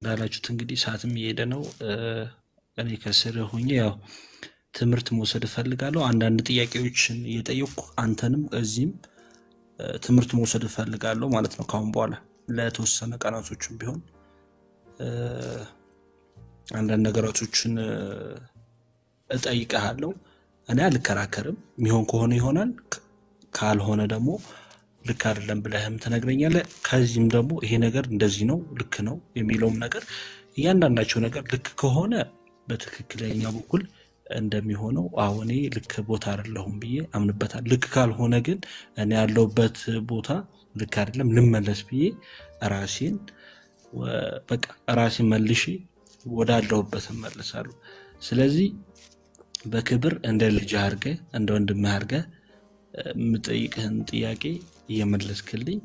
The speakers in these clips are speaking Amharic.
እንዳላችሁት እንግዲህ ሰዓትም እየሄደ ነው። እኔ ከስር ሆኜ ያው ትምህርት መውሰድ እፈልጋለሁ። አንዳንድ ጥያቄዎችን እየጠየቅኩ አንተንም እዚህም ትምህርት መውሰድ እፈልጋለሁ ማለት ነው። ካሁን በኋላ ለተወሰነ ቀናቶችም ቢሆን አንዳንድ ነገራቶችን እጠይቅሃለሁ። እኔ አልከራከርም። የሚሆን ከሆነ ይሆናል፣ ካልሆነ ደግሞ ልክ አይደለም ብለህም ትነግረኛለህ። ከዚህም ደግሞ ይሄ ነገር እንደዚህ ነው ልክ ነው የሚለውም ነገር እያንዳንዳቸው ነገር ልክ ከሆነ በትክክለኛ በኩል እንደሚሆነው እኔ ልክ ቦታ አይደለሁም ብዬ አምንበታል። ልክ ካልሆነ ግን እኔ ያለሁበት ቦታ ልክ አይደለም ልመለስ ብዬ ራሴን መልሼ ወዳለሁበት እመለሳለሁ። ስለዚህ በክብር እንደ ልጅ አድርገህ እንደ ወንድምህ አድርገህ የምጠይቅህን ጥያቄ እየመለስክልኝ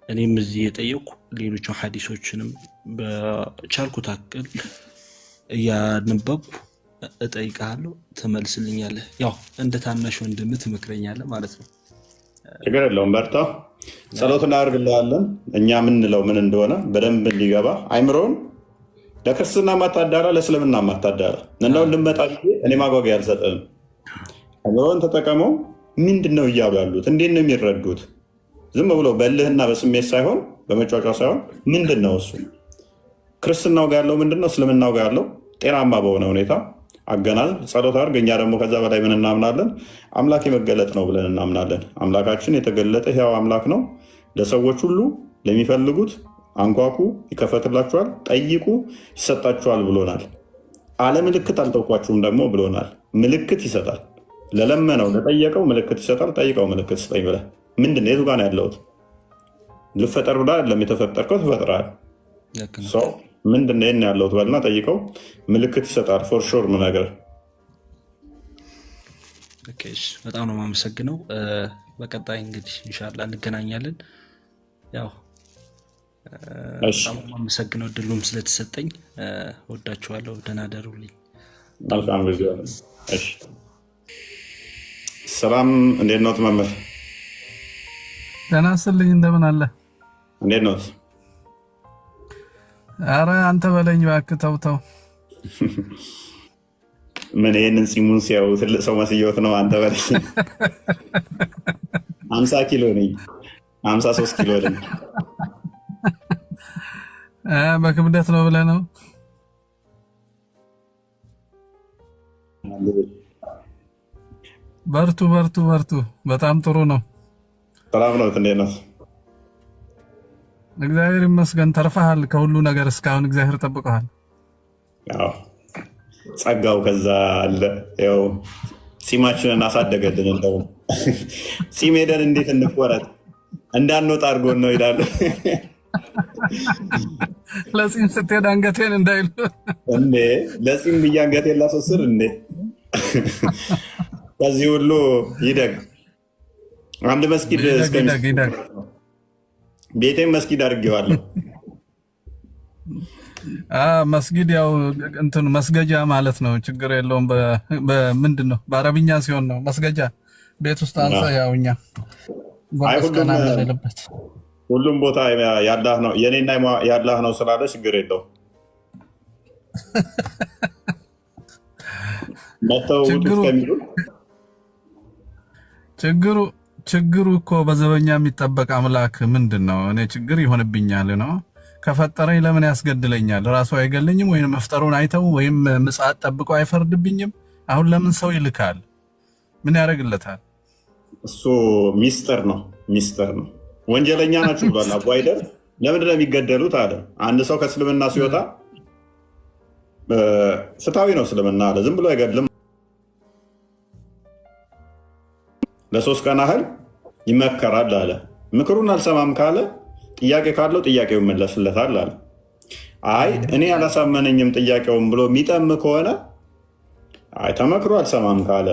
እኔም እዚህ የጠየቅኩ ሌሎችን ሐዲሶችንም በቻልኩት አቅል እያነበብኩ እጠይቅሃለሁ፣ ትመልስልኛለህ። ያው እንደ ታናሽ ወንድምህ ትመክረኛለህ ማለት ነው። ችግር የለውም። በርታ። ጸሎት እናደርግልሃለን። እኛ የምንለው ምን እንደሆነ በደንብ እንዲገባ አይምሮውን ለክርስትና ማታዳራ ለእስልምና ማታዳራ እንደው እንድመጣ እኔ ማጓጓያ አልሰጠንም። አይምሮውን ተጠቀመው። ምንድን ነው እያሉ ያሉት? እንዴት ነው የሚረዱት? ዝም ብሎ በልህና በስሜት ሳይሆን በመጫጫ ሳይሆን ምንድን ነው እሱ ክርስትናው ጋር ያለው ምንድን ነው? እስልምናው ጋር ያለው ጤናማ በሆነ ሁኔታ አገናዝብ፣ ጸሎት አድርግ። እኛ ደግሞ ከዛ በላይ ምን እናምናለን? አምላክ የመገለጥ ነው ብለን እናምናለን። አምላካችን የተገለጠ ሕያው አምላክ ነው። ለሰዎች ሁሉ ለሚፈልጉት አንኳኩ ይከፈትላችኋል፣ ጠይቁ ይሰጣችኋል ብሎናል። አለ ምልክት አልተውኳችሁም ደግሞ ብሎናል። ምልክት ይሰጣል። ለለመነው ለጠየቀው ምልክት ይሰጣል። ጠይቀው ምልክት ስጠኝ ብለህ ምንድን ነው? የቱ ጋር ነው ያለሁት? ልፈጠር ብላ አይደለም የተፈጠርከው፣ ተፈጥረሃል። ምንድን ነው ይህን ያለሁት በልና ጠይቀው፣ ምልክት ይሰጣል። ፎር ሹር ነገር። በጣም ነው የማመሰግነው። በቀጣይ እንግዲህ ኢንሻላህ እንገናኛለን። ያው በጣም የማመሰግነው እድሉም ስለተሰጠኝ። ወዳችኋለሁ። ደህና ደሩልኝ። መልካም ጊዜ። ሰላም፣ እንዴት ነው መምህር? ደህና ስልኝ፣ እንደምን አለ? እንዴት ነው? አረ አንተ በለኝ እባክህ። ተው ምን ይህንን ፂሙን ሲያዩ ትልቅ ሰው መስየውት ነው? አንተ በለኝ። 50 ኪሎ ነኝ፣ 53 ኪሎ ነኝ። በክብደት ነው ብለህ ነው? በርቱ። በጣም ጥሩ ነው። ሰላም ነው። እንዴት ነው? እግዚአብሔር ይመስገን። ተርፈሃል ከሁሉ ነገር እስካሁን። እግዚአብሔር ጠብቀሃል። ጸጋው ከዛ አለ። ያው ፂማችንን አሳደገልን። እንደው ፂም ሄደን እንዴት እንቆረጥ እንዳንወጣ አድርጎን ነው ይላሉ። ለፂም ስትሄድ አንገቴን እንዳይሉ እንዴ! ለፂም ብዬ አንገቴን ላስወስድ እንዴ! ከዚህ ሁሉ ይደግ አንድ መስጊድ ቤቴም መስጊድ አድርጌዋለሁ። መስጊድ ያው እንትን መስገጃ ማለት ነው። ችግር የለውም። በምንድን ነው በአረብኛ ሲሆን ነው መስገጃ። ቤት ውስጥ አንሳ። ያው እኛ ሁሉም ቦታ ያላህ ነው፣ የኔና ያላህ ነው ስላለ ችግር የለውም። ችግሩ እኮ በዘበኛ የሚጠበቅ አምላክ ምንድን ነው? እኔ ችግር ይሆንብኛል ነው። ከፈጠረኝ ለምን ያስገድለኛል? ራሱ አይገለኝም? ወይም መፍጠሩን አይተው ወይም ምጽአት ጠብቆ አይፈርድብኝም? አሁን ለምን ሰው ይልካል? ምን ያደርግለታል? እሱ ሚስጥር ነው። ወንጀለኛ ናችሁ ብሏል አቡ አይደር። ለምንድን ነው የሚገደሉት አለ። አንድ ሰው ከእስልምና ሲወጣ ፍትሃዊ ነው እስልምና አለ። ዝም ብሎ አይገድልም። ለ3 ቀን ያህል ይመከራል አለ። ምክሩን አልሰማም ካለ ጥያቄ ካለው ጥያቄው ይመለስለታል አለ። አይ እኔ አላሳመነኝም ጥያቄውን ብሎ የሚጠም ከሆነ አይ ተመክሮ አልሰማም ካለ፣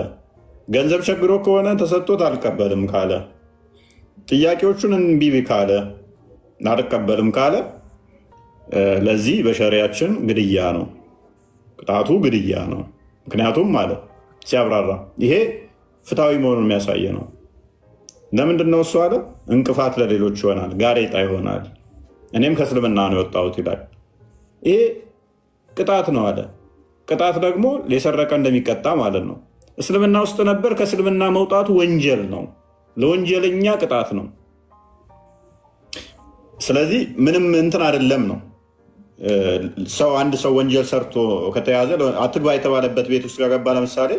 ገንዘብ ቸግሮ ከሆነ ተሰጥቶት አልቀበልም ካለ፣ ጥያቄዎቹን እምቢ ካለ አልቀበልም ካለ ለዚህ በሸሪያችን ግድያ ነው፣ ቅጣቱ ግድያ ነው። ምክንያቱም ማለት ሲያብራራ ይሄ ፍትሃዊ መሆኑን የሚያሳየ ነው። ለምንድን ነው እሱ አለ? እንቅፋት ለሌሎች ይሆናል፣ ጋሬጣ ይሆናል። እኔም ከእስልምና ነው የወጣሁት ይላል። ይሄ ቅጣት ነው አለ። ቅጣት ደግሞ የሰረቀ እንደሚቀጣ ማለት ነው። እስልምና ውስጥ ነበር፣ ከእስልምና መውጣቱ ወንጀል ነው፣ ለወንጀለኛ ቅጣት ነው። ስለዚህ ምንም እንትን አይደለም ነው። አንድ ሰው ወንጀል ሰርቶ ከተያዘ አትግባ የተባለበት ቤት ውስጥ ከገባ ለምሳሌ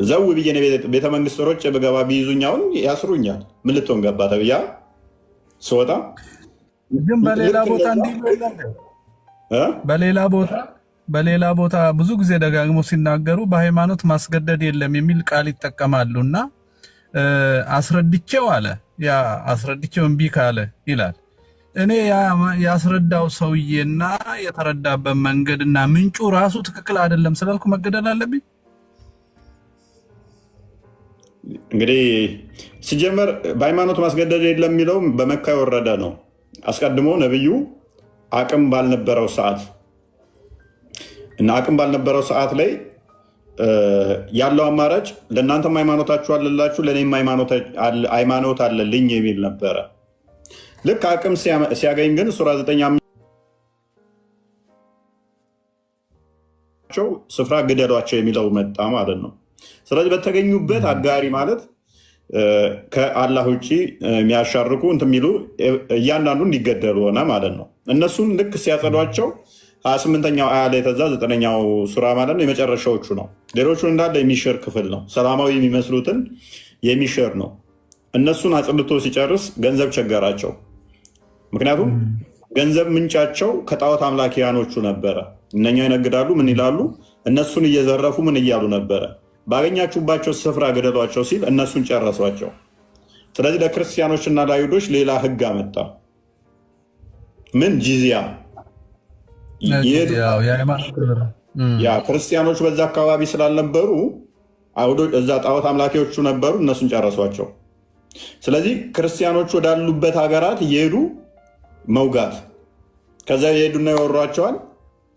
ዘው ብዬ ቤተመንግስት ሮጬ ብገባ ቢይዙኝ አሁን ያስሩኛል። ምን ልትሆን ገባ ተብያ ስወጣ ግን በሌላ ቦታ ብዙ ጊዜ ደጋግሞ ሲናገሩ በሃይማኖት ማስገደድ የለም የሚል ቃል ይጠቀማሉ እና አስረድቼው አለ ያ አስረድቼው እምቢ ካለ ይላል። እኔ ያስረዳው ሰውዬና የተረዳበት መንገድና ምንጩ ራሱ ትክክል አይደለም ስላልኩ መገደል አለብኝ? እንግዲህ ሲጀመር በሃይማኖት ማስገደድ የለም የሚለው በመካ የወረደ ነው። አስቀድሞ ነብዩ አቅም ባልነበረው ሰዓት ላይ ያለው አማራጭ ለእናንተም ሃይማኖታችሁ አለላችሁ ለእኔም ሃይማኖት አለልኝ የሚል ነበረ። ልክ አቅም ሲያገኝ ግን ሱራ 9 ስፍራ ግደሏቸው የሚለው መጣ ማለት ነው። ስለዚህ በተገኙበት አጋሪ ማለት ከአላህ ውጭ የሚያሻርኩ እንትን የሚሉ እያንዳንዱ እንዲገደሉ ሆነ ማለት ነው። እነሱን ልክ ሲያጸዷቸው 28ኛው አያ ላይ ተዛ 9ኛው ሱራ ማለት ነው የመጨረሻዎቹ ነው። ሌሎቹ እንዳለ የሚሽር ክፍል ነው። ሰላማዊ የሚመስሉትን የሚሽር ነው። እነሱን አጽድቶ ሲጨርስ ገንዘብ ቸገራቸው። ምክንያቱም ገንዘብ ምንጫቸው ከጣዖት አምላኪያኖቹ ነበረ። እነኛ ይነግዳሉ፣ ምን ይላሉ? እነሱን እየዘረፉ ምን እያሉ ነበረ? ባገኛችሁባቸው ስፍራ ገደሏቸው ሲል እነሱን ጨረሷቸው። ስለዚህ ለክርስቲያኖችና ለአይሁዶች ሌላ ህግ አመጣ። ምን? ጂዚያ። ክርስቲያኖች በዛ አካባቢ ስላልነበሩ እዛ ጣዖት አምላኪዎቹ ነበሩ፣ እነሱን ጨረሷቸው። ስለዚህ ክርስቲያኖች ወዳሉበት ሀገራት እየሄዱ መውጋት፣ ከዛ የሄዱና ይወሯቸዋል።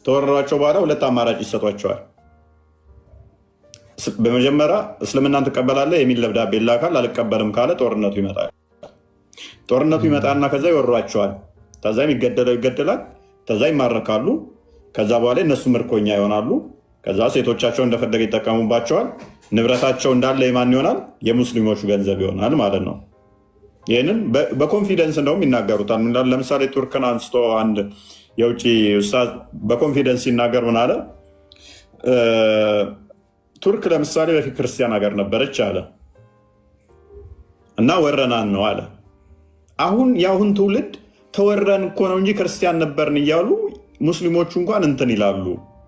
ተወረሯቸው በኋላ ሁለት አማራጭ ይሰጧቸዋል። በመጀመሪያ እስልምናን ትቀበላለህ የሚል ደብዳቤ ይላካል። አልቀበልም ካለ ጦርነቱ ይመጣል። ጦርነቱ ይመጣና ከዛ ይወሯቸዋል። ከዛ የሚገደለው ይገደላል። ከዛ ይማረካሉ። ከዛ በኋላ እነሱ ምርኮኛ ይሆናሉ። ከዛ ሴቶቻቸው እንደፈለገ ይጠቀሙባቸዋል። ንብረታቸው እንዳለ የማን ይሆናል? የሙስሊሞቹ ገንዘብ ይሆናል ማለት ነው። ይህንን በኮንፊደንስ እንደውም ይናገሩታል። ለምሳሌ ቱርክን አንስቶ አንድ የውጭ ኡስታዝ በኮንፊደንስ ሲናገር ምን አለ? ቱርክ ለምሳሌ በፊት ክርስቲያን ሀገር ነበረች አለ እና ወረናን ነው አለ። አሁን የአሁን ትውልድ ተወረን እኮ ነው እንጂ ክርስቲያን ነበርን እያሉ ሙስሊሞቹ እንኳን እንትን ይላሉ።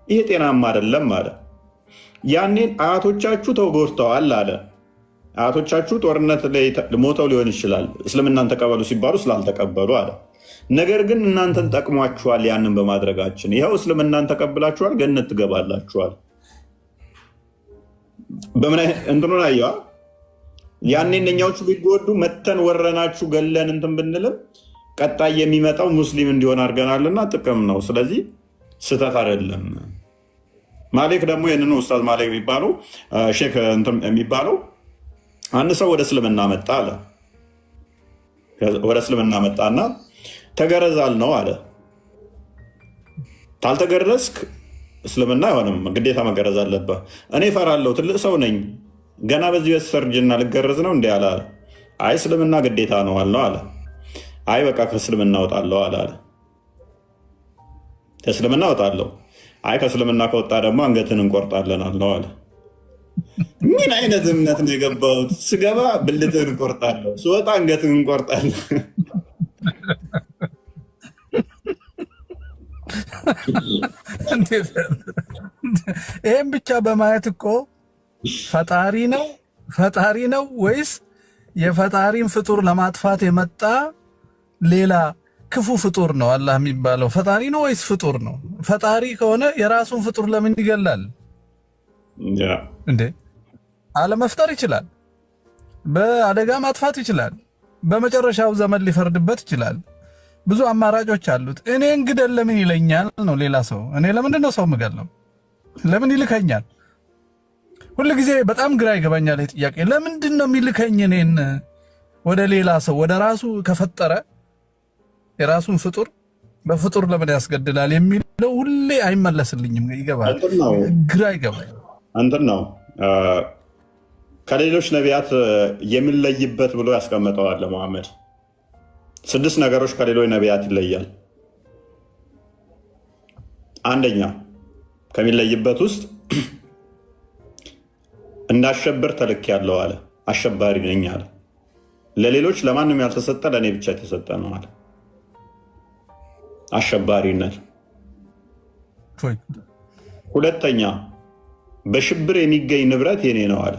ይሄ ጤናማ አይደለም አለ። ያኔን አያቶቻችሁ ተጎድተዋል አለ። አያቶቻችሁ ጦርነት ላይ ሞተው ሊሆን ይችላል እስልምናን ተቀበሉ ሲባሉ ስላልተቀበሉ አለ። ነገር ግን እናንተን ጠቅሟችኋል ያንን በማድረጋችን። ይኸው እስልምናን ተቀብላችኋል፣ ገነት ትገባላችኋል። በምን እንትኑን አየዋ። ያኔ እነኛዎቹ ቢጎዱ መተን ወረናችሁ ገለን እንትን ብንልም ቀጣይ የሚመጣው ሙስሊም እንዲሆን አድርገናልና ጥቅም ነው። ስለዚህ ስህተት አይደለም። ማሌክ ደግሞ ይህንኑ ኡስታዝ ማሌክ የሚባለው ሼክ እንትን የሚባለው አንድ ሰው ወደ እስልምና መጣ አለ። ወደ እስልምና መጣና ተገረዛል ነው አለ። ታልተገረዝክ እስልምና አይሆንም፣ ግዴታ መገረዝ አለብህ። እኔ እፈራለሁ፣ ትልቅ ሰው ነኝ፣ ገና በዚህ በሰርጅና ልገረዝ ነው እንዲ አለ። አይ እስልምና ግዴታ ነው አልነው አለ። አይ በቃ ከእስልምና እወጣለሁ አለ። ከእስልምና እወጣለሁ። አይ ከእስልምና ከወጣ ደግሞ አንገትን እንቆርጣለን አልነው አለ። ምን አይነት እምነት ነው የገባሁት? ስገባ ብልትን እንቆርጣለሁ፣ ስወጣ አንገትን እንቆርጣለን። ይህም ብቻ በማየት እኮ ፈጣሪ ነው ወይስ የፈጣሪን ፍጡር ለማጥፋት የመጣ ሌላ ክፉ ፍጡር ነው አላህ የሚባለው? ፈጣሪ ነው ወይስ ፍጡር ነው? ፈጣሪ ከሆነ የራሱን ፍጡር ለምን ይገላል እንዴ? አለመፍጠር ይችላል፣ በአደጋ ማጥፋት ይችላል፣ በመጨረሻው ዘመን ሊፈርድበት ይችላል። ብዙ አማራጮች አሉት። እኔ እንግደል ለምን ይለኛል ነው ሌላ ሰው። እኔ ለምንድን ነው ሰው የምገለው? ለምን ይልከኛል? ሁሉ ጊዜ በጣም ግራ ይገባኛል ይህ ጥያቄ። ለምንድን ነው የሚልከኝ እኔን ወደ ሌላ ሰው? ወደ ራሱ ከፈጠረ የራሱን ፍጡር በፍጡር ለምን ያስገድላል የሚለው ሁሌ አይመለስልኝም። ይገባል፣ ግራ ይገባል። እንትን ነው ከሌሎች ነቢያት የምንለይበት ብሎ ያስቀምጠዋል ለሙሐመድ 6 ነገሮች ከሌሎች ነቢያት ይለያል። አንደኛ ከሚለይበት ውስጥ እንዳሸብር ተልኬያለሁ አለ። አሸባሪ ነኝ አለ። ለሌሎች ለማንም ያልተሰጠ ለእኔ ብቻ የተሰጠ ነው አለ። አሸባሪነት። ሁለተኛ በሽብር የሚገኝ ንብረት የኔ ነው አለ።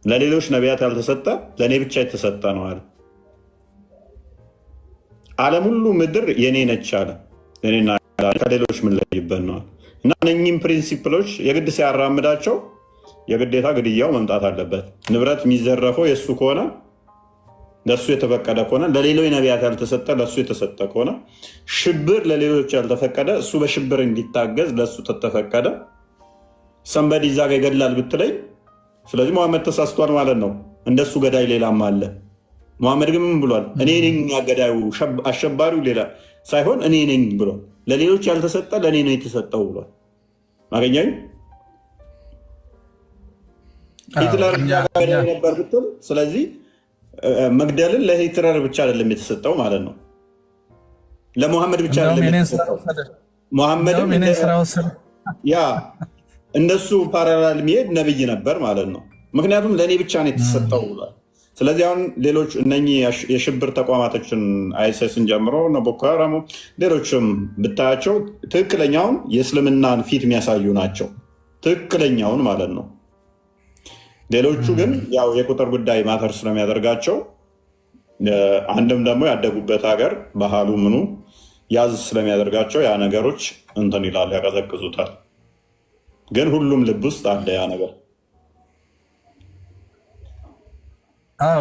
ለሌሎች ነቢያት ያልተሰጠ ለእኔ ብቻ የተሰጠ ነው አለ። ዓለም ሁሉ ምድር የኔ ነች አለ። እኔና ከሌሎች የምንለይበት ነው እና እነኚህም ፕሪንሲፕሎች የግድ ሲያራምዳቸው የግዴታ ግድያው መምጣት አለበት። ንብረት የሚዘረፈው የእሱ ከሆነ ለእሱ የተፈቀደ ከሆነ፣ ለሌሎች ነቢያት ያልተሰጠ ለእሱ የተሰጠ ከሆነ፣ ሽብር ለሌሎች ያልተፈቀደ እሱ በሽብር እንዲታገዝ ለእሱ ተተፈቀደ። ሰንበዲ እዛ ጋ ይገድላል ብትለኝ፣ ስለዚህ መሐመድ ተሳስቷል ማለት ነው። እንደሱ ገዳይ ሌላም አለ። መሐመድ ግን ምን ብሏል? እኔ ነኝ ገዳዩ፣ አሸባሪው ሌላ ሳይሆን እኔ ነኝ ብሏል። ለሌሎች ያልተሰጠ ለእኔ ነው የተሰጠው ብሏል። ማገኛኝ ሂትለር ገዳይ ነበር ብትል፣ ስለዚህ መግደልን ለሂትለር ብቻ አይደለም የተሰጠው ማለት ነው። ለሙሐመድ ብቻ አይደለም የተሰጠው። ሙሐመድም ያ እንደሱ ፓራላል የሚሄድ ነብይ ነበር ማለት ነው። ምክንያቱም ለእኔ ብቻ ነው የተሰጠው ብሏል። ስለዚህ አሁን ሌሎች እነኚህ የሽብር ተቋማቶችን አይሰስን ጀምሮ ቦኮ ሃራም ሌሎችም ብታያቸው ትክክለኛውን የእስልምናን ፊት የሚያሳዩ ናቸው። ትክክለኛውን ማለት ነው። ሌሎቹ ግን ያው የቁጥር ጉዳይ ማተር ስለሚያደርጋቸው አንድም ደግሞ ያደጉበት ሀገር ባህሉ ምኑ ያዝ ስለሚያደርጋቸው ያ ነገሮች እንትን ይላሉ፣ ያቀዘቅዙታል። ግን ሁሉም ልብ ውስጥ አለ ያ ነገር።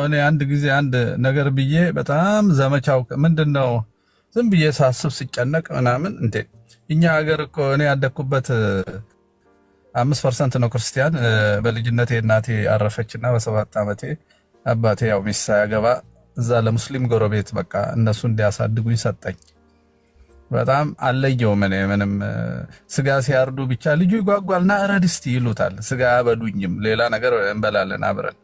እኔ አንድ ጊዜ አንድ ነገር ብዬ በጣም ዘመቻው ምንድነው ዝም ብዬ ሳስብ ሲጨነቅ ምናምን እንዴ እኛ ሀገር እኮ እኔ ያደግኩበት 5% ነው ክርስቲያን። በልጅነቴ እናቴ አረፈችና በ7 ዓመቴ አባቴ ያው ሚስት ሳያገባ እዛ ለሙስሊም ጎረቤት በቃ እነሱ እንዲያሳድጉኝ ሰጠኝ። በጣም አለየውም። እኔ ምንም ስጋ ሲያርዱ ብቻ ልጁ ይጓጓልና እረድ እስቲ ይሉታል። ስጋ አበሉኝም፣ ሌላ ነገር እንበላለን አብረን።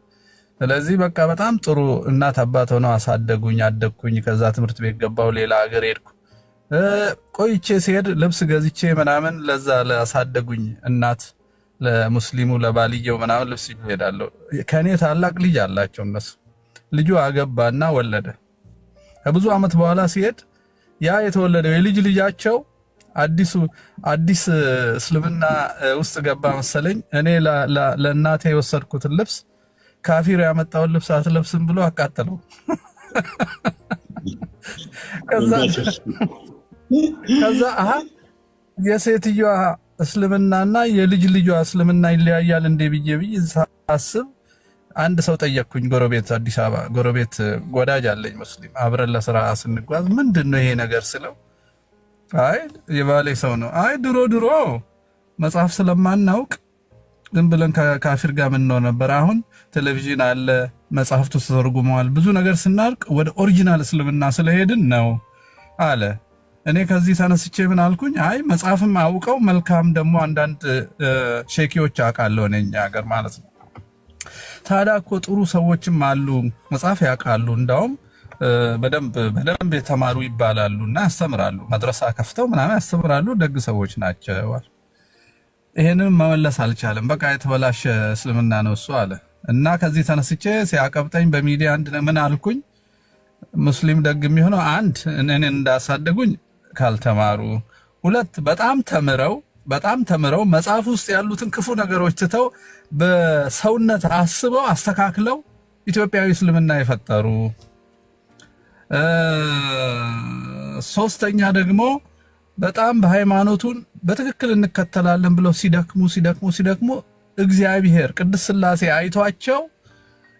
ስለዚህ በቃ በጣም ጥሩ እናት አባት ሆነው አሳደጉኝ፣ አደግኩኝ። ከዛ ትምህርት ቤት ገባሁ፣ ሌላ ሀገር ሄድኩ። ቆይቼ ሲሄድ ልብስ ገዝቼ ምናምን ለዛ ለአሳደጉኝ እናት ለሙስሊሙ ለባልየው ምናምን ልብስ ይሄዳለሁ። ከኔ ታላቅ ልጅ አላቸው እነሱ። ልጁ አገባና ወለደ። ከብዙ ዓመት በኋላ ሲሄድ ያ የተወለደው የልጅ ልጃቸው አዲስ እስልምና ውስጥ ገባ መሰለኝ። እኔ ለእናቴ የወሰድኩትን ልብስ ካፊር ያመጣውን ልብስ አትለብስም ብሎ አቃጠለው። ከዛ የሴትዮዋ እስልምናና የልጅ ልጇ እስልምና ይለያያል እንዴ ብዬ ሳስብ አንድ ሰው ጠየቅኩኝ። ጎረቤት አዲስ አበባ ጎረቤት ወዳጅ አለኝ ሙስሊም፣ አብረን ለስራ ስንጓዝ ምንድን ነው ይሄ ነገር ስለው፣ አይ የባሌ ሰው ነው። አይ ድሮ መጽሐፍ ስለማናውቅ ዝም ብለን ከካፊር ጋር ምንኖር ነበር። አሁን ቴሌቪዥን አለ፣ መጽሐፍቱ ተተርጉመዋል። ብዙ ነገር ስናርቅ ወደ ኦሪጂናል እስልምና ስለሄድን ነው አለ። እኔ ከዚህ ተነስቼ ምን አልኩኝ? አይ መጽሐፍም አውቀው መልካም ደግሞ አንዳንድ ሼኪዎች አውቃለሁ እኔ እኛ ሀገር ማለት ነው። ታዲያ እኮ ጥሩ ሰዎችም አሉ መጽሐፍ ያውቃሉ፣ እንዳውም በደንብ የተማሩ ይባላሉ እና ያስተምራሉ። መድረሳ ከፍተው ምናምን ያስተምራሉ፣ ደግ ሰዎች ናቸው። ይሄንን መመለስ አልቻለም። በቃ የተበላሸ እስልምና ነው እሱ አለ። እና ከዚህ ተነስቼ ሲያቀብጠኝ በሚዲያ አንድ ምን አልኩኝ? ሙስሊም ደግ የሚሆነው አንድ እኔን እንዳሳደጉኝ ካልተማሩ፣ ሁለት በጣም ተምረው መጽሐፍ ውስጥ ያሉትን ክፉ ነገሮች ትተው በሰውነት አስበው አስተካክለው ኢትዮጵያዊ እስልምና የፈጠሩ፣ ሶስተኛ ደግሞ በጣም በሃይማኖቱን በትክክል እንከተላለን ብለው ሲደክሙ እግዚአብሔር ቅድስት ሥላሴ አይቷቸው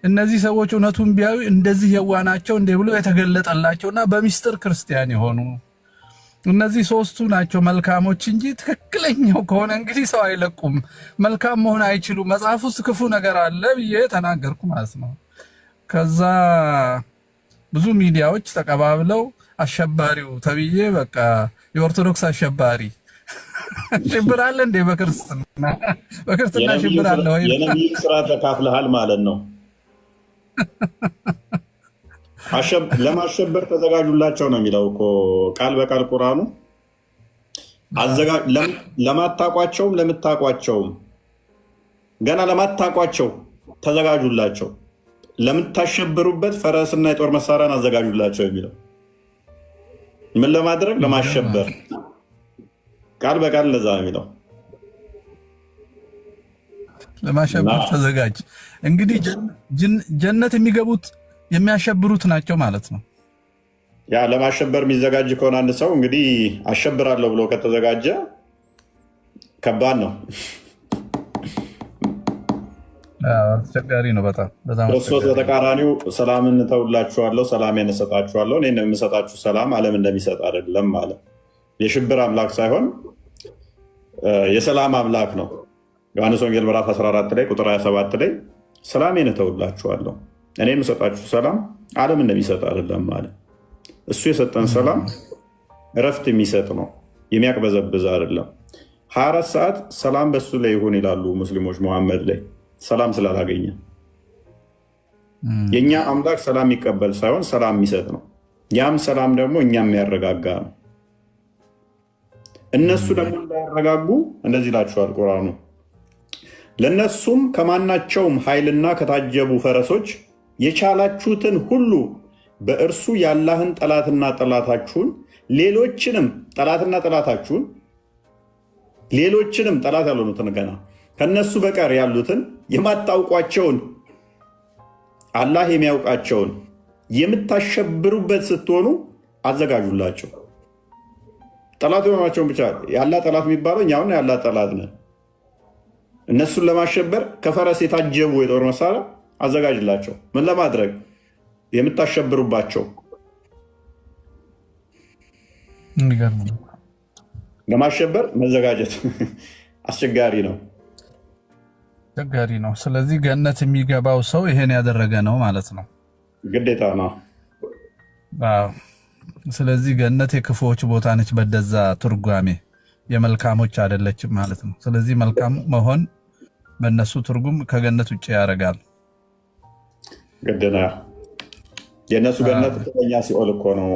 እነዚህ ሰዎች እውነቱን ቢያዩ እንደዚህ የዋናቸው እንደ ብሎ የተገለጠላቸውና በሚስጥር ክርስቲያን የሆኑ እነዚህ ሶስቱ ናቸው መልካሞች እንጂ ትክክለኛው ከሆነ እንግዲህ ሰው አይለቁም፣ መልካም መሆን አይችሉ። መጽሐፍ ውስጥ ክፉ ነገር አለ ብዬ ተናገርኩ ማለት ነው። ከዛ ብዙ ሚዲያዎች ተቀባብለው አሸባሪው ተብዬ በቃ የኦርቶዶክስ አሸባሪ ሽብር አለ እንዴ? በክርስትና ሽብር አለ ወይ? የነቢይን ስራ ተካፍለሃል ማለት ነው። ለማሸበር ተዘጋጁላቸው ነው የሚለው እኮ ቃል በቃል ቁርአኑ። ለማታቋቸውም ለምታቋቸውም ገና ለማታቋቸው ተዘጋጁላቸው፣ ለምታሸብሩበት ፈረስና የጦር መሳሪያን አዘጋጁላቸው የሚለው ምን ለማድረግ? ለማሸበር። ቃል በቃል ለዛ ነው የሚለው። ለማሸበር ተዘጋጅ። እንግዲህ ጀነት የሚገቡት የሚያሸብሩት ናቸው ማለት ነው። ያ ለማሸበር የሚዘጋጅ ከሆነ አንድ ሰው እንግዲህ አሸብራለሁ ብሎ ከተዘጋጀ ከባድ ነው። አስቸጋሪ ነው በጣም። ክርስቶስ በተቃራኒው ሰላምን እተውላችኋለሁ፣ ሰላሜን እሰጣችኋለሁ፣ እኔ የምሰጣችሁ ሰላም ዓለም እንደሚሰጥ አይደለም ማለት። የሽብር አምላክ ሳይሆን የሰላም አምላክ ነው። ዮሐንስ ወንጌል ምዕራፍ 14 ላይ ቁጥር 27 ላይ ሰላሜን እተውላችኋለሁ፣ እኔ የምሰጣችሁ ሰላም ዓለም እንደሚሰጥ አይደለም ማለት። እሱ የሰጠን ሰላም እረፍት የሚሰጥ ነው፣ የሚያቅበዘብዝ አይደለም። 24 ሰዓት ሰላም በሱ ላይ ይሁን ይላሉ ሙስሊሞች መሐመድ ላይ ሰላም ስላላገኘ። የእኛ አምላክ ሰላም የሚቀበል ሳይሆን ሰላም የሚሰጥ ነው። ያም ሰላም ደግሞ እኛ የሚያረጋጋ ነው። እነሱ ደግሞ እንዳያረጋጉ እንደዚህ ይላቸዋል ቁርአኑ፣ ለእነሱም ከማናቸውም ኃይልና ከታጀቡ ፈረሶች የቻላችሁትን ሁሉ በእርሱ የአላህን ጠላትና ጠላታችሁን ሌሎችንም ጠላትና ጠላታችሁን ሌሎችንም ጠላት ያልሆኑትን ገና ከነሱ በቀር ያሉትን የማታውቋቸውን አላህ የሚያውቃቸውን የምታሸብሩበት ስትሆኑ አዘጋጁላቸው። ጠላት የሆኗቸውን ብቻ ያላ ጠላት የሚባለው እኛውን ያላ ጠላት ነን። እነሱን ለማሸበር ከፈረስ የታጀቡ የጦር መሳሪያ አዘጋጅላቸው። ምን ለማድረግ? የምታሸብሩባቸው ለማሸበር መዘጋጀት አስቸጋሪ ነው። አስቸጋሪ ነው። ስለዚህ ገነት የሚገባው ሰው ይሄን ያደረገ ነው ማለት ነው፣ ግዴታ ነው። ስለዚህ ገነት የክፉዎች ቦታ ነች፣ በደዛ ትርጓሜ የመልካሞች አይደለችም ማለት ነው። ስለዚህ መልካም መሆን በእነሱ ትርጉም ከገነት ውጭ ያደርጋል። ግድና የእነሱ ገነት ከኛ ሲኦል እኮ ነው።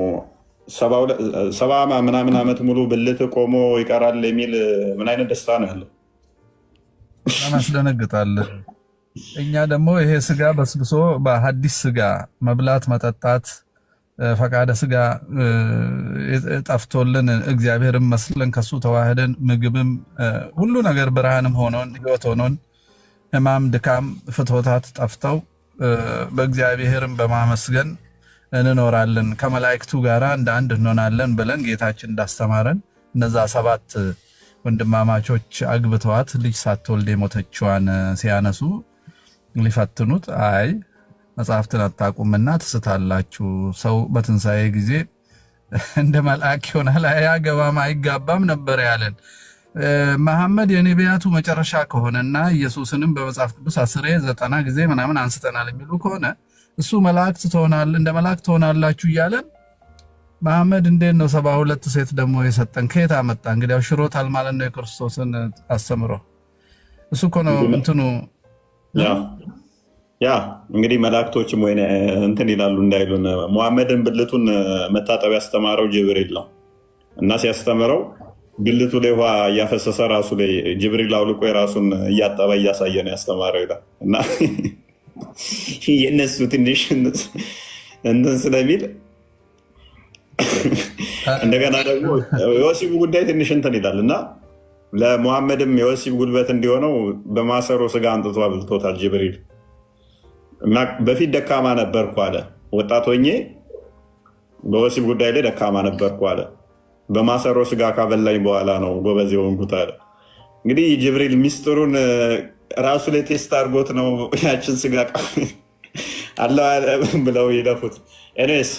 70 ምናምን ዓመት ሙሉ ብልት ቆሞ ይቀራል የሚል ምን አይነት ደስታ ነው ያለው? ያስደነግጣል። እኛ ደግሞ ይሄ ስጋ በስብሶ በሐዲስ ስጋ መብላት መጠጣት ፈቃደ ስጋ ጠፍቶልን እግዚአብሔርን መስለን ከሱ ተዋህደን ምግብም ሁሉ ነገር ብርሃንም ሆኖን ህይወት ሆኖን ህማም ድካም ፍትወታት ጠፍተው በእግዚአብሔርን በማመስገን እንኖራለን፣ ከመላእክቱ ጋር እንደ አንድ እንሆናለን ብለን ጌታችን እንዳስተማረን እነዛ 7 ወንድማማቾች አግብተዋት ልጅ ሳትወልድ የሞተችዋን ሲያነሱ ሊፈትኑት፣ አይ መጽሐፍትን አታውቁምና ትስታላችሁ፣ ሰው በትንሣኤ ጊዜ እንደ መልአክ ይሆናል፣ አያገባም አይጋባም ነበር ያለን። መሐመድ የነቢያቱ መጨረሻ ከሆነና ኢየሱስንም በመጽሐፍ ቅዱስ 90 ጊዜ ምናምን አንስተናል የሚሉ ከሆነ እሱ መላእክት እንደ መላእክት ትሆናላችሁ እያለን መሐመድ እንዴት ነው 72 ሴት ደግሞ የሰጠን? ከየት አመጣ? እንግዲህ ሽሮታል ማለት ነው የክርስቶስን አስተምሮ። እሱ እኮ ነው እንትኑ ያ እንግዲህ መላእክቶችም ወይ እንትን ይላሉ እንዳይሉን ሙሐመድን ብልቱን መታጠብ ያስተማረው ጅብሪል ነው እና ሲያስተምረው ብልቱ ላይ ውሃ እያፈሰሰ ራሱ ላይ ጅብሪል አውልቆ የራሱን እያጠበ እያሳየ ነው ያስተማረው ይላል እና የእነሱ ትንሽ እንትን ስለሚል እንደገና ደግሞ የወሲቡ ጉዳይ ትንሽ እንትን ይላል እና ለሙሐመድም የወሲብ ጉልበት እንዲሆነው በማሰሮ ስጋ አንጥቶ አብልቶታል ጅብሪል እና በፊት ደካማ ነበርኩ አለ። ወጣት ሆኜ በወሲብ ጉዳይ ላይ ደካማ ነበርኩ አለ። በማሰሮ ስጋ ካበላኝ በኋላ ነው ጎበዝ የሆንኩት አለ። እንግዲህ ጅብሪል ሚስጥሩን ራሱ ላይ ቴስት አድርጎት ነው ያችን ስጋ አለ ብለው ይለፉት። ኤኒዌይስ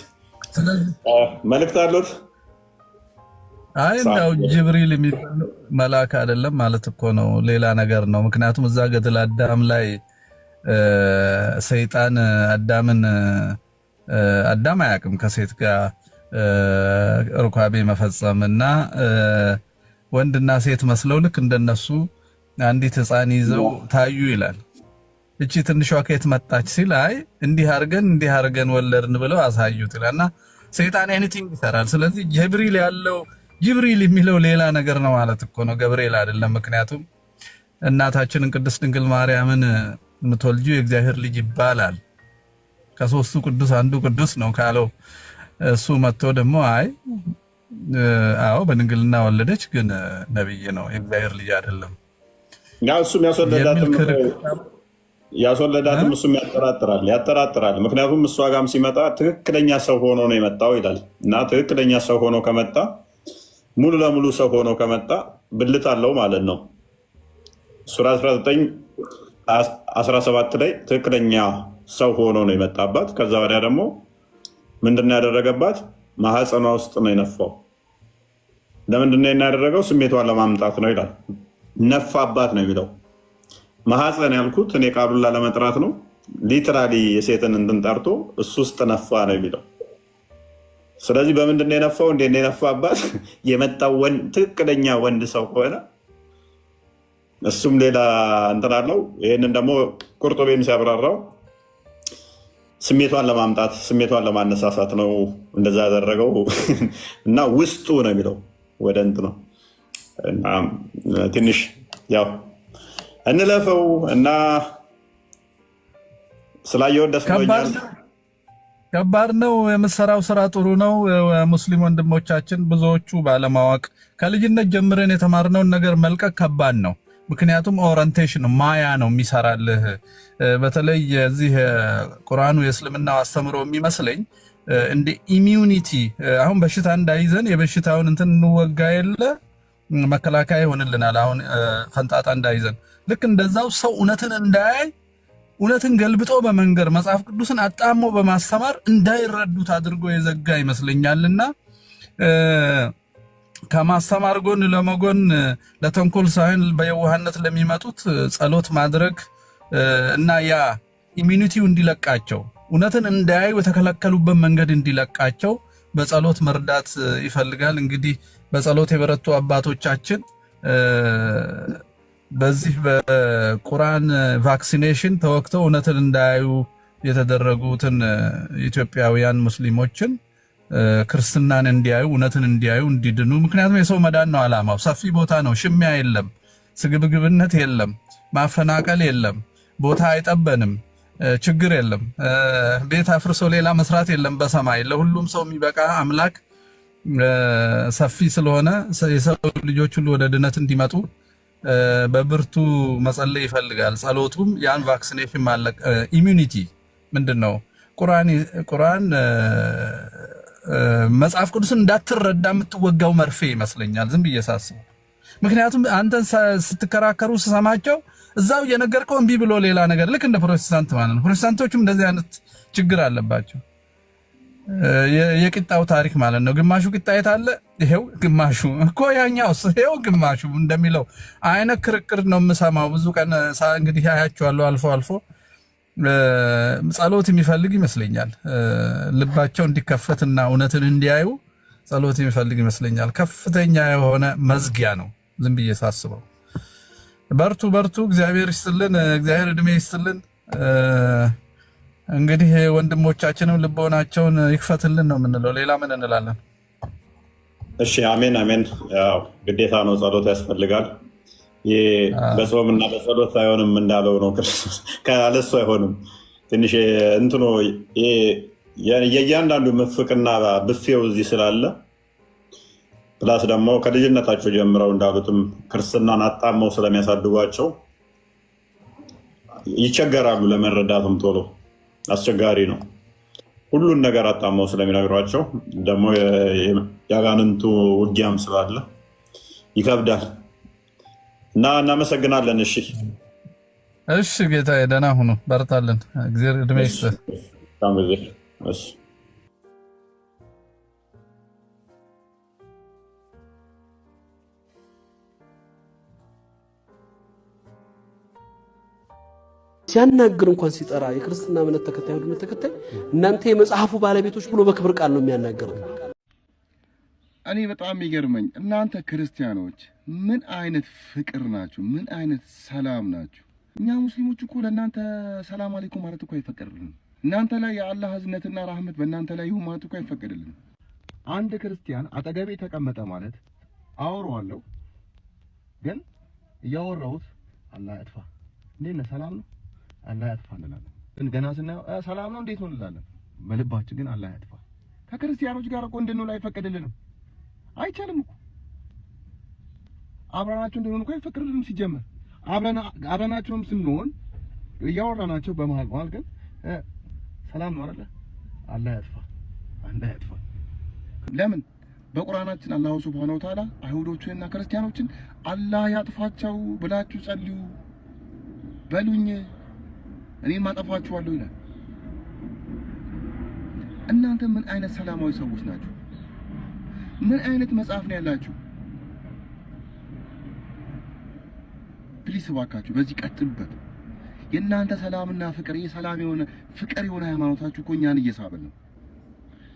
መልእክት አሉት። አይ እንዳው ጅብሪል የሚባለው መልአክ አይደለም ማለት እኮ ነው፣ ሌላ ነገር ነው። ምክንያቱም እዛ ገድለ አዳም ላይ ሰይጣን አዳም አያውቅም ከሴት ጋር ሩካቤ መፈጸምና ወንድና ሴት መስለው ልክ እንደነሱ አንዲት ሕፃን ይዘው ታዩ ይላል። እቺ ትንሿ ከየት መጣች ሲል አይ እንዲህ አርገን ወለድን ብለው አሳዩት ይላልና ሰይጣን ኤኒቲንግ ይሰራል። ስለዚህ ጅብሪል ያለው ጅብሪል የሚለው ሌላ ነገር ነው ማለት እኮ ነው፣ ገብርኤል አይደለም። ምክንያቱም እናታችንን ቅድስት ድንግል ማርያምን የምትወልጂው የእግዚአብሔር ልጅ ይባላል ከሶስቱ ቅዱስ አንዱ ቅዱስ ነው ካለው እሱ መጥቶ ደግሞ አዎ በድንግልና ወለደች ግን ነብይ ነው የእግዚአብሔር ልጅ አይደለም። ያው እሱም ያስወለዳትም እሱም ያጠራጥራል። ምክንያቱም እሷ ጋርም ሲመጣ ትክክለኛ ሰው ሆኖ ነው የመጣው ይላል እና ትክክለኛ ሰው ሆኖ ከመጣ ሙሉ ለሙሉ ሰው ሆኖ ከመጣ ብልት አለው ማለት ነው። ሱራ 19:17 ላይ ትክክለኛ ሰው ሆኖ ነው የመጣባት። ከዛ ወዲያ ደግሞ ምንድነው ያደረገባት? ማህፀኗ ውስጥ ነው የነፋው። ለምንድነው ያደረገው? ስሜቷን ለማምጣት ነው ይላል። ነፋባት ነው የሚለው። ማህፀን ያልኩት እኔ ቃሉላ ለመጥራት ነው። ሊትራሊ የሴትን እንትን ጠርቶ እሱ ውስጥ ነፋ ነው የሚለው። ስለዚህ በምንድነው የነፋው? እንዴት ነው የነፋባት? የመጣው ትክክለኛ ወንድ ሰው ከሆነ እሱም ሌላ እንትን አለው። ይህንን ደግሞ ቁርጡቤም ሲያብራራው ስሜቷን ለማምጣት ስሜቷን ለማነሳሳት ነው እንደዛ ያደረገው እና ውስጡ ነው የሚለው ወደ እንት ነው እና ትንሽ ያው እንለፈው እና ስላየው ደስ ብሎኛል። ከባድ ነው የምትሰራው ስራ ጥሩ ነው። ሙስሊም ወንድሞቻችን ብዙዎቹ ባለማወቅ ከልጅነት ጀምረን የተማርነውን ነገር መልቀቅ ከባድ ነው። ምክንያቱም ኦሪንቴሽን ማያ ነው የሚሰራልህ። በተለይ የዚህ ቁርአኑ የእስልምናው አስተምሮ የሚመስለኝ እንደ ኢሚዩኒቲ አሁን በሽታ እንዳይዘን የበሽታውን እንትን እንወጋ የለ መከላከያ ይሆንልናል። አሁን ፈንጣጣ እንዳይዘን ልክ እንደዛው ሰው እውነትን እንዳያይ እውነትን ገልብጦ በመንገር መጽሐፍ ቅዱስን አጣሞ በማስተማር እንዳይረዱት አድርጎ የዘጋ ይመስለኛልና ከማስተማር ጎን ለመጎን ለተንኮል ሳይሆን በየዋህነት ለሚመጡት ጸሎት ማድረግ እና ያ ኢሚኒቲው እንዲለቃቸው እውነትን እንዳያዩ የተከለከሉበት መንገድ እንዲለቃቸው በጸሎት መርዳት ይፈልጋል። እንግዲህ በጸሎት የበረቱ አባቶቻችን በዚህ በቁርአን ቫክሲኔሽን ተወክተው እውነትን እንዳያዩ የተደረጉትን ኢትዮጵያውያን ሙስሊሞችን ክርስትናን እንዲያዩ እውነትን እንዲያዩ እንዲድኑ። ምክንያቱም የሰው መዳን ነው ዓላማው። ሰፊ ቦታ ነው፣ ሽሚያ የለም፣ ስግብግብነት የለም፣ ማፈናቀል የለም፣ ቦታ አይጠበንም፣ ችግር የለም፣ ቤት አፍርሶ ሌላ መስራት የለም። በሰማይ ለሁሉም ሰው የሚበቃ አምላክ ሰፊ ስለሆነ የሰው ልጆች ሁሉ ወደ ድነት እንዲመጡ በብርቱ መጸለይ ይፈልጋል። ጸሎቱም ያን ቫክሲኔሽን ማለቅ ኢሚዩኒቲ ምንድነው? ቁርአን መጽሐፍ ቅዱስን እንዳትረዳ የምትወጋው መርፌ ይመስለኛል ዝም ብዬ ሳስበው። ምክንያቱም አንተን ስትከራከሩ ስሰማቸው እዛው እየነገርከው እምቢ ብሎ ሌላ ነገር ልክ እንደ ፕሮቴስታንት ማለት ነው። ፕሮቴስታንቶችም እንደዚህ አይነት ችግር አለባቸው። የቂጣው ታሪክ ማለት ነው። ግማሹ ቂጣ የት አለ? ይሄው ግማሹ እኮ ያኛውስ ይሄው ግማሹ እንደሚለው አይነት ክርክር ነው የምሰማው ብዙ ቀን። እንግዲህ አያቸዋለሁ አልፎ አልፎ። ጸሎት የሚፈልግ ይመስለኛል። ልባቸው እንዲከፈትና እውነትን እንዲያዩ ጸሎት የሚፈልግ ይመስለኛል። ከፍተኛ የሆነ መዝጊያ ነው ዝም ብዬ ሳስበው። በርቱ በርቱ። እግዚአብሔር ይስጥልን፣ እግዚአብሔር እድሜ ይስጥልን። እንግዲህ ወንድሞቻችንም ልቦናቸውን ይክፈትልን ነው የምንለው። ሌላ ምን እንላለን? እሺ፣ አሜን አሜን። ያው ግዴታ ነው፣ ጸሎት ያስፈልጋል። በጾምና በጸሎት አይሆንም እንዳለው ነው ክርስቶስ። ካለሱ አይሆንም። ትንሽ እንትኖ የእያንዳንዱ ምፍቅና ብፌው እዚህ ስላለ ፕላስ ደግሞ ከልጅነታቸው ጀምረው እንዳሉትም ክርስትናን አጣመው ስለሚያሳድጓቸው ይቸገራሉ። ለመረዳትም ቶሎ አስቸጋሪ ነው። ሁሉን ነገር አጣመው ስለሚነግሯቸው ደግሞ የአጋንንቱ ውጊያም ስላለ ይከብዳል እና እናመሰግናለን። እሺ እሺ፣ ጌታዬ ደህና ሁኑ፣ በርታለን። እግዚአብሔር እድሜ ይስጥህ። ሲያናግር እንኳን ሲጠራ የክርስትና እምነት ተከታይ ሁሉ ተከታይ እናንተ የመጽሐፉ ባለቤቶች ብሎ በክብር ቃል ነው የሚያናገረው። እኔ በጣም የሚገርመኝ እናንተ ክርስቲያኖች ምን አይነት ፍቅር ናችሁ? ምን አይነት ሰላም ናችሁ? እኛ ሙስሊሞች እኮ ለእናንተ ሰላም አለይኩም ማለት እኮ አይፈቀድልንም። እናንተ ላይ የአላህ ህዝነትና ራህመት በእናንተ ላይ ይሁን ማለት እኮ አይፈቀድልንም። አንድ ክርስቲያን አጠገቤ ተቀመጠ ማለት አወራዋለሁ፣ ግን እያወራሁት አላህ ያጥፋ፣ እንዴት ነህ ሰላም ነው አላህ ያጥፋ እንላለን። ግን ገና ስናየው ሰላም ነው እንዴት ነው እንላለን። በልባችን ግን አላህ ያጥፋ። ከክርስቲያኖች ጋር እኮ እንድንውል አይፈቀድልንም። አይቻልም እኮ አብረናቸው እንድንሆን እኮ አይፈቀድልንም። ሲጀመር አብረናቸውም ስንሆን እያወራናቸው በመሃል ግን ሰላም ነው አይደለ አላህ ያጥፋ አላህ ያጥፋ። ለምን በቁርአናችን አላሁ ሱብሓነሁ ወተዓላ አይሁዶችንና ክርስቲያኖችን አላህ ያጥፋቸው ብላችሁ ጸልዩ በሉኝ እኔም አጠፋችኋለሁ ይላል። እናንተ ምን አይነት ሰላማዊ ሰዎች ናችሁ? ምን አይነት መጽሐፍ ነው ያላችሁ? ፕሊስ እባካችሁ በዚህ ቀጥሉበት። የእናንተ ሰላምና ፍቅር የሰላም የሆነ ፍቅር የሆነ ሃይማኖታችሁ እኮ እኛን እየሳበን ነው።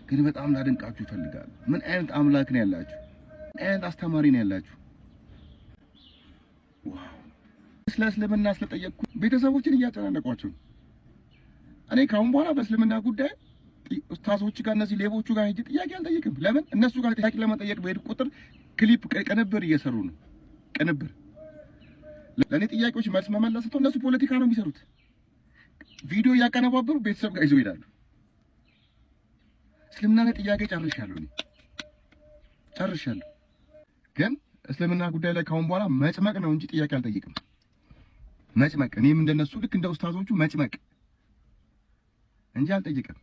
ግን በጣም ላደንቃችሁ ይፈልጋል። ምን አይነት አምላክ ነው ያላችሁ? ምን አይነት አስተማሪ ነው ያላችሁ? ዋው! ስለ እስልምና ስለጠየቅኩ ቤተሰቦችን እያጨናነቋቸው ነው። እኔ ካሁን በኋላ በእስልምና ጉዳይ ኡስታዞች ጋር እነዚህ ሌቦቹ ጋር ሄጄ ጥያቄ አልጠይቅም። ለምን እነሱ ጋር ጥያቄ ለመጠየቅ በሄድኩ ቁጥር ክሊፕ ቅንብር እየሰሩ ነው። ቅንብር ለእኔ ጥያቄዎች መልስ መመለስ ነው። እነሱ ፖለቲካ ነው የሚሰሩት። ቪዲዮ እያቀነባበሩ ቤተሰብ ጋር ይዘው ይሄዳሉ። እስልምና ላይ ጥያቄ ጨርሻለሁ። ግን እስልምና ጉዳይ ላይ ካሁን በኋላ መጭመቅ ነው እንጂ ጥያቄ አልጠይቅም። መጭመቅ እኔም እንደነሱ ልክ እንደ ኡስታዞቹ መጭመቅ እንጂ አልጠይቅም።